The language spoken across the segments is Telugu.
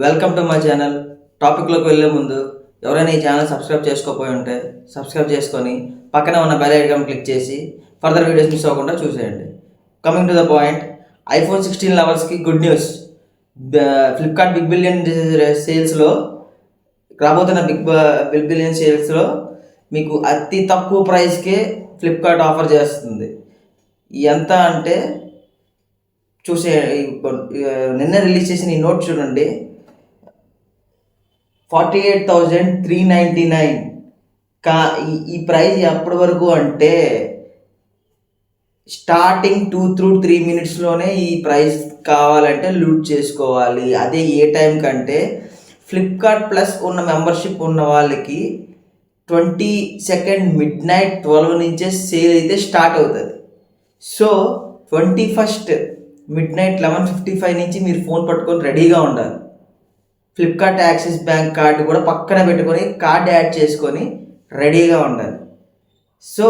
Welcome to my channel. టాపిక్లోకి వెళ్ళే ముందు ఎవరైనా ఈ ఛానల్ సబ్స్క్రైబ్ చేసుకోకపోయి ఉంటే సబ్స్క్రైబ్ చేసుకొని పక్కనే ఉన్న బెల్ ఐకాన్ క్లిక్ చేసి ఫర్దర్ వీడియోస్ మిస్ అవ్వకుండా చూసేయండి. Coming to the point, iPhone 16 లవర్స్కి good news. Flipkart big billion సేల్స్లో రాబోతున్న బిగ్ బిలియన్ సేల్స్లో మీకు అతి తక్కువ ప్రైస్కే ఫ్లిప్కార్ట్ ఆఫర్ చేస్తుంది. ఎంత అంటే చూసే నిన్న రిలీజ్ చేసిన ఈ నోట్ చూడండి, 48,399. ఈ ప్రైస్ ఎప్పటి వరకు అంటే స్టార్టింగ్ 2-3 మినిట్స్లోనే ఈ ప్రైస్ కావాలంటే లూట్ చేసుకోవాలి. అదే ఏ టైం కంటే ఫ్లిప్కార్ట్ ప్లస్ ఉన్న మెంబర్షిప్ ఉన్న వాళ్ళకి 22 midnight 12 నుంచే సేల్ అయితే స్టార్ట్ అవుతుంది. సో 21 midnight 11:55 నుంచి మీరు ఫోన్ పట్టుకొని రెడీగా ఉండాలి. ఫ్లిప్కార్ట్ యాక్సిస్ బ్యాంక్ కార్డు కూడా పక్కన పెట్టుకొని కార్డు యాడ్ చేసుకొని రెడీగా ఉండాలి. సో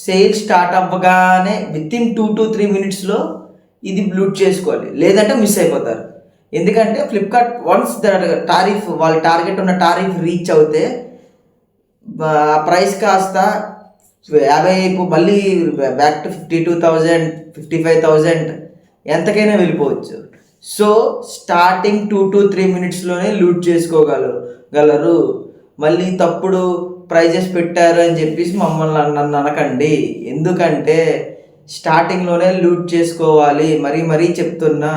సేల్ స్టార్ట్ అవ్వగానే వితిన్ 2-3 మినిట్స్లో ఇది లూట్ చేసుకోవాలి, లేదంటే మిస్ అయిపోతారు. ఎందుకంటే ఫ్లిప్కార్ట్ వన్స్ టారిఫ్ వాళ్ళ టార్గెట్ ఉన్న టారిఫ్ రీచ్ అవుతే ప్రైస్ కాస్త 50 మళ్ళీ బ్యాక్ టు 52,000 55,000 ఎంతకైనా వెళ్ళిపోవచ్చు. సో స్టార్టింగ్ 2-3 మినిట్స్లోనే లూట్ చేసుకోగలరు. మళ్ళీ తప్పుడు ప్రైజెస్ పెట్టారు అని చెప్పేసి మమ్మల్ని నన్ను అనకండి. ఎందుకంటే స్టార్టింగ్లోనే లూట్ చేసుకోవాలి. మరీ చెప్తున్నా,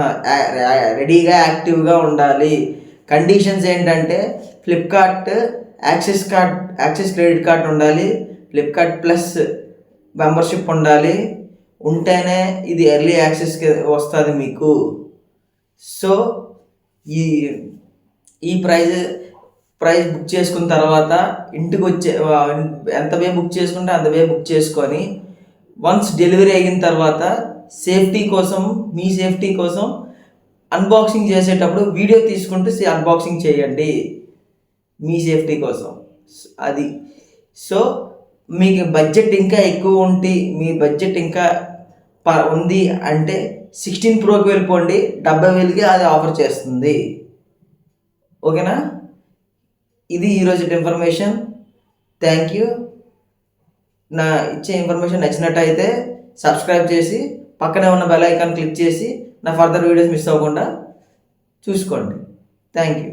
రెడీగా యాక్టివ్గా ఉండాలి. కండిషన్స్ ఏంటంటే ఫ్లిప్కార్ట్ యాక్సిస్ క్రెడిట్ కార్డ్ ఉండాలి, ఫ్లిప్కార్ట్ ప్లస్ మెంబర్షిప్ ఉంటేనే ఇది ఎర్లీ యాక్సెస్కి వస్తుంది మీకు. సో ఈ ప్రైజ్ బుక్ చేసుకున్న తర్వాత ఇంటికి ఎంత వే బుక్ చేసుకుంటే అంత వే బుక్ చేసుకొని వన్స్ డెలివరీ అయిన తర్వాత మీ సేఫ్టీ కోసం అన్బాక్సింగ్ చేసేటప్పుడు వీడియో తీసుకుంటూ అన్బాక్సింగ్ చేయండి, మీ సేఫ్టీ కోసం. అది సో మీకు బడ్జెట్ ఇంకా ఎక్కువ ఉంటే, మీ బడ్జెట్ ఇంకా ఉంది అంటే 16 Proకి వెళ్ళిపోండి, 70,000కి అది ఆఫర్ చేస్తుంది. ఓకేనా? ఇది ఈరోజు ఇన్ఫర్మేషన్. Thank you. నా ఇచ్చే ఇన్ఫర్మేషన్ నచ్చినట్టయితే సబ్స్క్రైబ్ చేసి పక్కనే ఉన్న బెల్ ఐకాన్ క్లిక్ చేసి నా ఫర్దర్ వీడియోస్ మిస్ అవ్వకుండా చూసుకోండి. Thank you.